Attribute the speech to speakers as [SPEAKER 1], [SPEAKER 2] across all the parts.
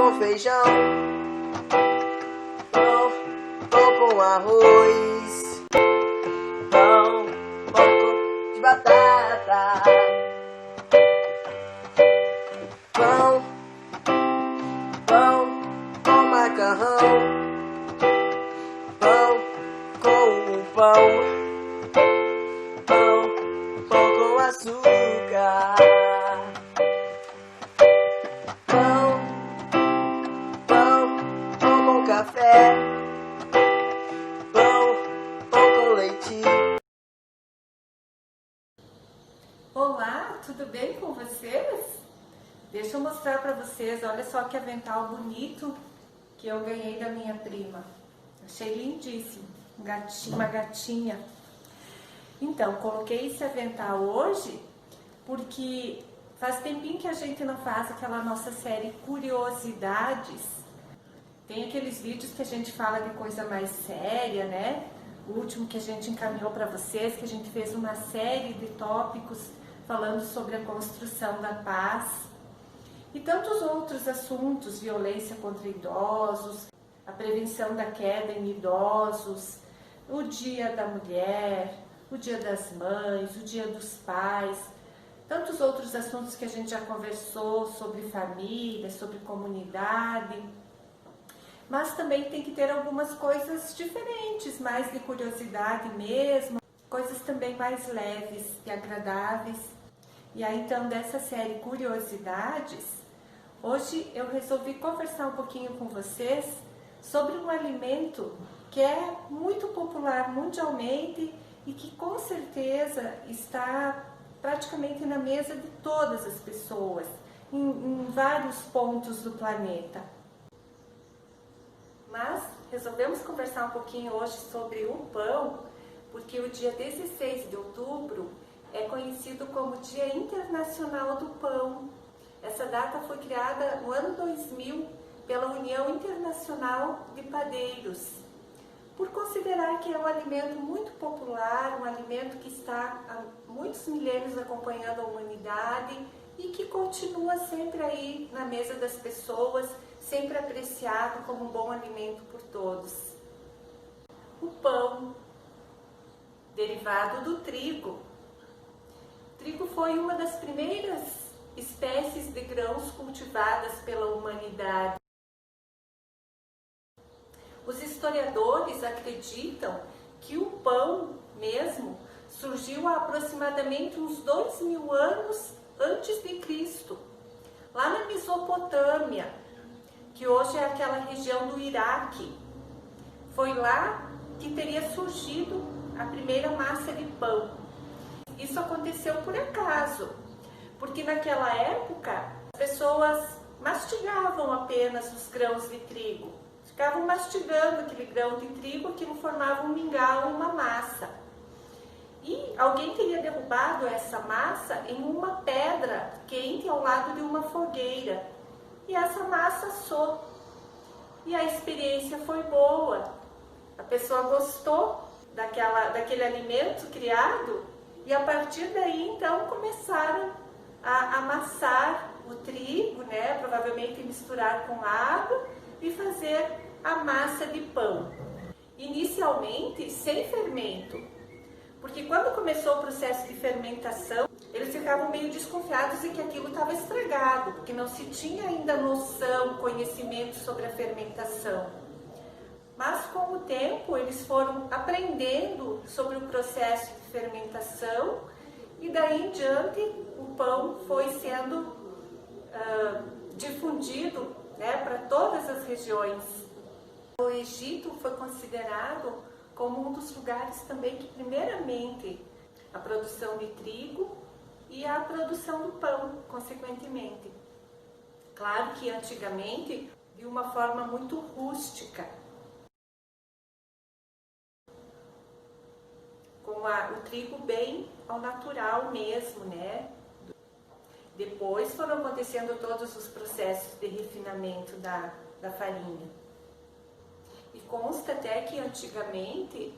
[SPEAKER 1] com feijão, pão com arroz, pão de batata, pão com macarrão, pão com pão com açúcar, pão com café, pão com leite.
[SPEAKER 2] Olá, tudo bem com vocês? Deixa eu mostrar para vocês, olha só que avental bonito que eu ganhei da minha prima. Achei lindíssimo, uma gatinha. Então, coloquei esse avental hoje porque faz tempinho que a gente não faz aquela nossa série Curiosidades. Tem aqueles vídeos que a gente fala de coisa mais séria, né? O último que a gente encaminhou para vocês, que a gente fez uma série de tópicos falando sobre a construção da paz. E tantos outros assuntos, violência contra idosos, a prevenção da queda em idosos, o Dia da Mulher, o Dia das Mães, o Dia dos Pais, tantos outros assuntos que a gente já conversou sobre família, sobre comunidade. Mas também tem que ter algumas coisas diferentes, mais de curiosidade mesmo, coisas também mais leves e agradáveis. E aí então dessa série Curiosidades, hoje eu resolvi conversar um pouquinho com vocês sobre um alimento que é muito popular mundialmente e que com certeza está praticamente na mesa de todas as pessoas, em vários pontos do planeta. Mas resolvemos conversar um pouquinho hoje sobre o pão, porque o dia 16 de outubro é conhecido como Dia Internacional do Pão. Essa data foi criada no ano 2000 pela União Internacional de Padeiros, por considerar que é um alimento muito popular, um alimento que está há muitos milênios acompanhando a humanidade e que continua sempre aí na mesa das pessoas, sempre apreciado como um bom alimento por todos. O pão, derivado do trigo. O trigo foi uma das primeiras espécies de grãos cultivadas pela humanidade. Os historiadores acreditam que o pão mesmo surgiu há aproximadamente uns 2000 anos antes de Cristo, lá na Mesopotâmia, que hoje é aquela região do Iraque. Foi lá que teria surgido a primeira massa de pão. Isso aconteceu por acaso, porque naquela época as pessoas mastigavam apenas os grãos de trigo. Ficavam mastigando aquele grão de trigo, aquilo formava um mingau, uma massa. E alguém teria derrubado essa massa em uma pedra quente ao lado de uma fogueira. E essa massa assou. E a experiência foi boa. A pessoa gostou daquele alimento criado e a partir daí então começaram a amassar o trigo, né? Provavelmente misturar com água e fazer a massa de pão. Inicialmente sem fermento, porque quando começou o processo de fermentação, eles ficavam meio desconfiados de que aquilo estava estragado, porque não se tinha ainda noção, conhecimento sobre a fermentação. Mas com o tempo eles foram aprendendo sobre o processo de fermentação e daí em diante o pão foi sendo difundido, né, para todas as regiões. O Egito foi considerado como um dos lugares também que primeiramente a produção de trigo e a produção do pão, consequentemente. Claro que antigamente de uma forma muito rústica, com o trigo bem ao natural mesmo, né? Depois foram acontecendo todos os processos de refinamento da farinha. E consta até que antigamente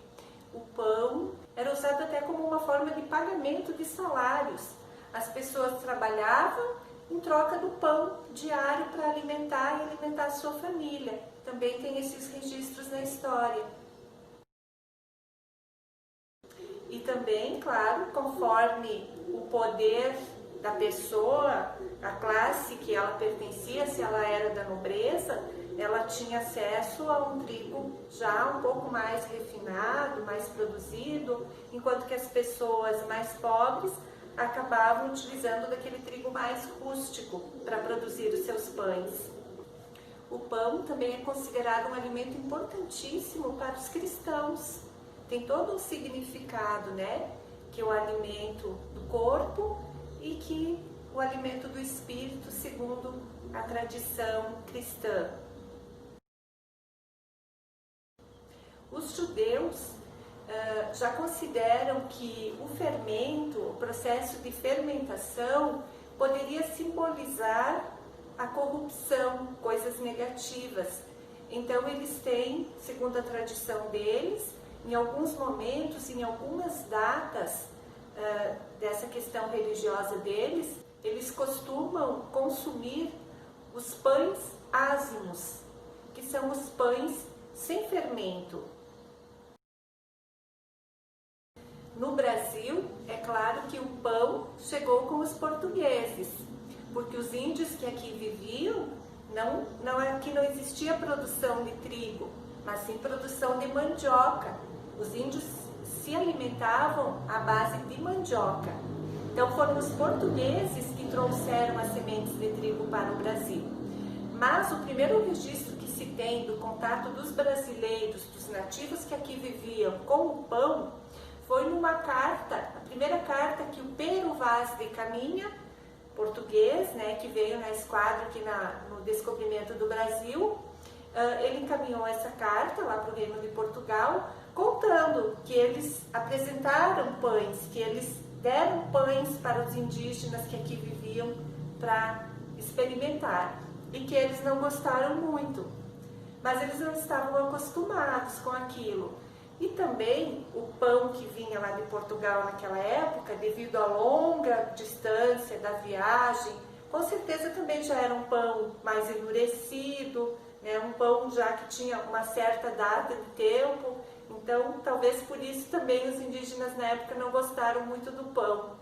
[SPEAKER 2] o pão era usado até como uma forma de pagamento de salários. As pessoas trabalhavam em troca do pão diário para alimentar e alimentar a sua família. Também tem esses registros na história. E também, claro, conforme o poder da pessoa, a classe que ela pertencia, se ela era da nobreza, ela tinha acesso a um trigo já um pouco mais refinado, mais produzido, enquanto que as pessoas mais pobres acabavam utilizando daquele trigo mais rústico para produzir os seus pães. O pão também é considerado um alimento importantíssimo para os cristãos. Tem todo um significado, né? Que é o alimento do corpo e que o alimento do espírito, segundo a tradição cristã. Os judeus já consideram que o fermento, o processo de fermentação, poderia simbolizar a corrupção, coisas negativas. Então eles têm, segundo a tradição deles, em alguns momentos, em algumas datas dessa questão religiosa deles, eles costumam consumir os pães ázimos, que são os pães sem fermento. No Brasil, é claro que o pão chegou com os portugueses, porque os índios que aqui viviam, aqui não existia produção de trigo, mas sim produção de mandioca. Os índios se alimentavam à base de mandioca. Então foram os portugueses que trouxeram as sementes de trigo para o Brasil. Mas o primeiro registro que se tem do contato dos brasileiros, dos nativos que aqui viviam com o pão, foi numa carta, a primeira carta que o Pero Vaz de Caminha, português, né, que veio na esquadra aqui no descobrimento do Brasil, ele encaminhou essa carta lá para o Reino de Portugal, contando que eles apresentaram pães, que eles deram pães para os indígenas que aqui viviam para experimentar, e que eles não gostaram muito, mas eles não estavam acostumados com aquilo. E também o pão que vinha lá de Portugal naquela época, devido à longa distância da viagem, com certeza também já era um pão mais endurecido, né? Um pão já que tinha uma certa data de tempo. Então, talvez por isso também os indígenas na época não gostaram muito do pão.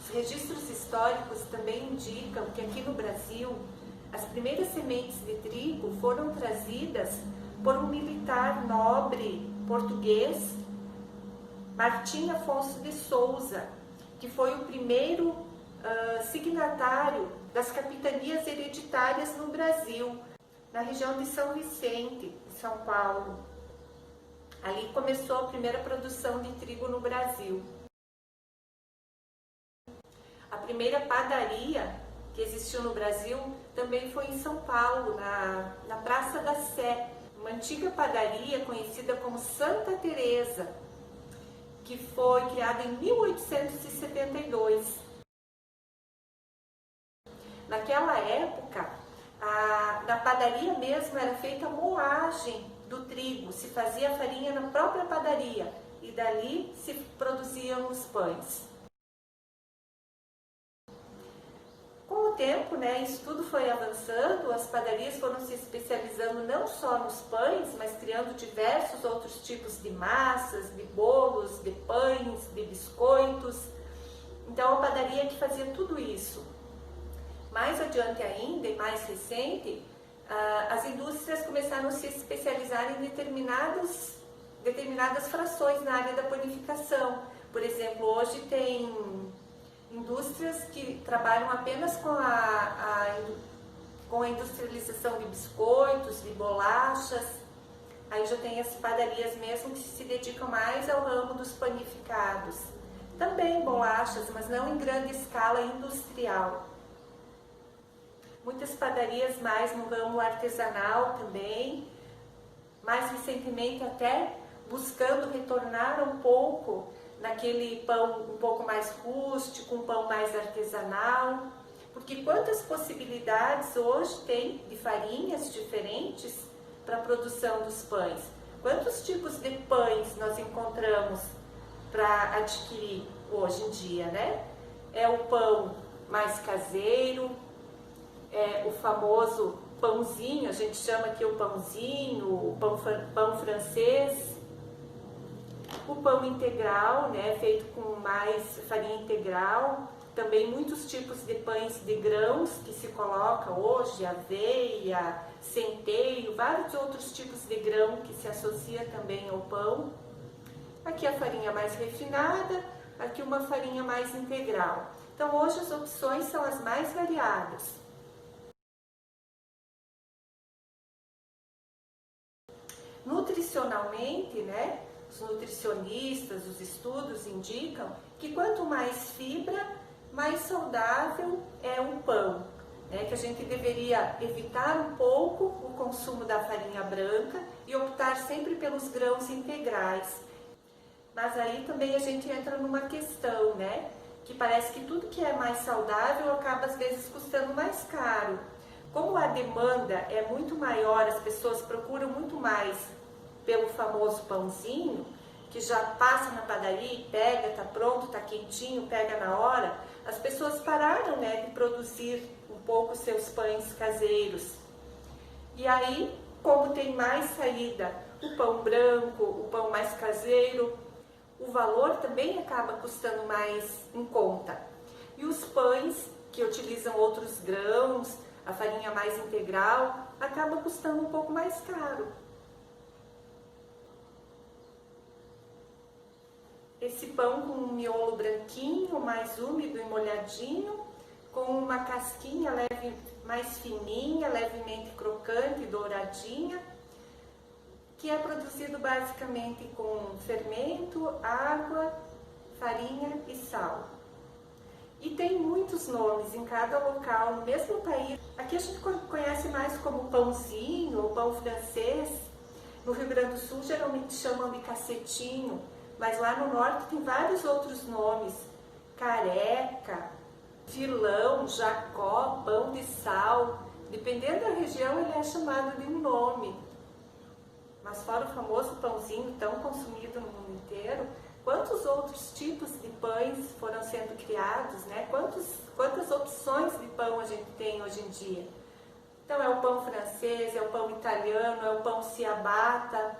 [SPEAKER 2] Os registros históricos também indicam que aqui no Brasil, as primeiras sementes de trigo foram trazidas por um militar nobre português, Martim Afonso de Souza, que foi o primeiro signatário das capitanias hereditárias no Brasil, na região de São Vicente, em São Paulo. Ali começou a primeira produção de trigo no Brasil. A primeira padaria que existiu no Brasil também foi em São Paulo, na Praça da Sé, uma antiga padaria conhecida como Santa Teresa, que foi criada em 1872. Naquela época, na padaria mesmo era feita a moagem do trigo, se fazia a farinha na própria padaria e dali se produziam os pães. Com o tempo, né, isso tudo foi avançando, as padarias foram se especializando não só nos pães, mas criando diversos outros tipos de massas, de bolos, de pães, de biscoitos. Então, a padaria que fazia tudo isso. Mais adiante ainda, e mais recente, as indústrias começaram a se especializar em determinadas frações na área da panificação. Por exemplo, hoje tem indústrias que trabalham apenas com a industrialização de biscoitos, de bolachas. Aí já tem as padarias mesmo que se dedicam mais ao ramo dos panificados. Também bolachas, mas não em grande escala industrial. Muitas padarias mais no ramo artesanal também. Mais recentemente até buscando retornar um pouco naquele pão um pouco mais rústico, um pão mais artesanal, porque quantas possibilidades hoje tem de farinhas diferentes para a produção dos pães. Quantos tipos de pães nós encontramos para adquirir hoje em dia, né? É o pão mais caseiro, é o famoso pãozinho, a gente chama aqui o pãozinho, o pão francês, o pão integral, né, feito com mais farinha integral, também muitos tipos de pães de grãos que se coloca hoje, aveia, centeio, vários outros tipos de grão que se associa também ao pão. Aqui a farinha mais refinada, aqui uma farinha mais integral. Então hoje as opções são as mais variadas. Nutricionalmente, né, os nutricionistas, os estudos indicam que quanto mais fibra, mais saudável é o pão, né, que a gente deveria evitar um pouco o consumo da farinha branca e optar sempre pelos grãos integrais. Mas aí também a gente entra numa questão, né, que parece que tudo que é mais saudável acaba às vezes custando mais caro. Como a demanda é muito maior, as pessoas procuram muito mais pelo famoso pãozinho, que já passa na padaria e pega, tá pronto, tá quentinho, pega na hora, as pessoas pararam, né, de produzir um pouco seus pães caseiros. E aí, como tem mais saída, o pão branco, o pão mais caseiro, o valor também acaba custando mais em conta. E os pães que utilizam outros grãos, a farinha mais integral, acaba custando um pouco mais caro. Esse pão com um miolo branquinho, mais úmido e molhadinho, com uma casquinha leve, mais fininha, levemente crocante e douradinha, que é produzido basicamente com fermento, água, farinha e sal. E tem muitos nomes em cada local, no mesmo país. Aqui a gente conhece mais como pãozinho ou pão francês. No Rio Grande do Sul geralmente chamam de cacetinho, mas lá no norte tem vários outros nomes. Careca, filão, jacó, pão de sal. Dependendo da região ele é chamado de um nome. Mas fora o famoso pãozinho tão consumido no mundo inteiro, quantos outros tipos de pães foram sendo criados, né? Quantas opções de pão a gente tem hoje em dia? Então é o pão francês, é o pão italiano, é o pão ciabatta,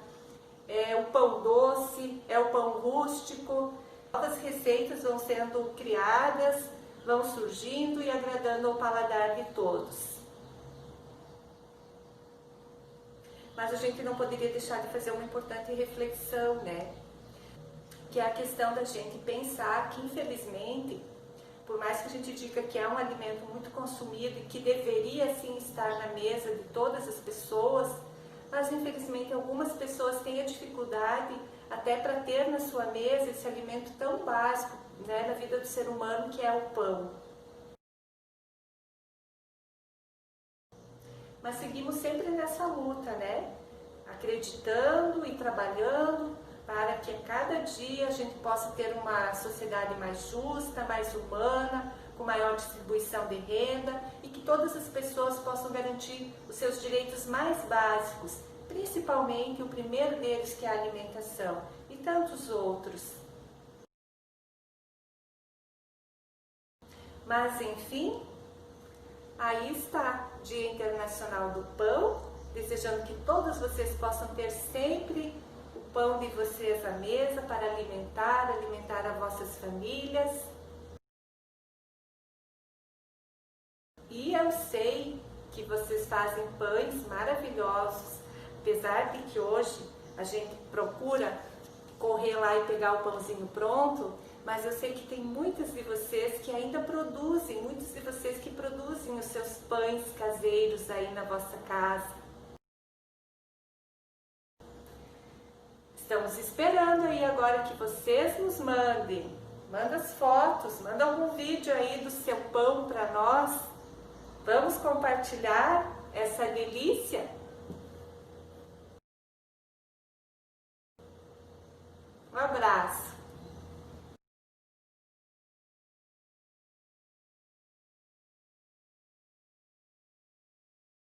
[SPEAKER 2] é o pão doce, é o pão rústico. Novas receitas vão sendo criadas, vão surgindo e agradando ao paladar de todos. Mas a gente não poderia deixar de fazer uma importante reflexão, né? Que é a questão da gente pensar que, infelizmente, por mais que a gente diga que é um alimento muito consumido e que deveria sim estar na mesa de todas as pessoas, mas infelizmente algumas pessoas têm a dificuldade até para ter na sua mesa esse alimento tão básico, né, na vida do ser humano, que é o pão. Mas seguimos sempre nessa luta, né? Acreditando e trabalhando para que a cada dia a gente possa ter uma sociedade mais justa, mais humana, com maior distribuição de renda e que todas as pessoas possam garantir os seus direitos mais básicos, principalmente o primeiro deles, que é a alimentação, e tantos outros. Mas, enfim, aí está, Dia Internacional do Pão, desejando que todos vocês possam ter sempre o pão de vocês à mesa para alimentar as vossas famílias. E eu sei que vocês fazem pães maravilhosos, apesar de que hoje a gente procura correr lá e pegar o pãozinho pronto, mas eu sei que tem muitas de vocês que ainda produzem, muitos de vocês que produzem os seus pães caseiros aí na vossa casa. Estamos esperando aí agora que vocês nos mandem. Manda as fotos, manda algum vídeo aí do seu pão para nós. Vamos compartilhar essa delícia?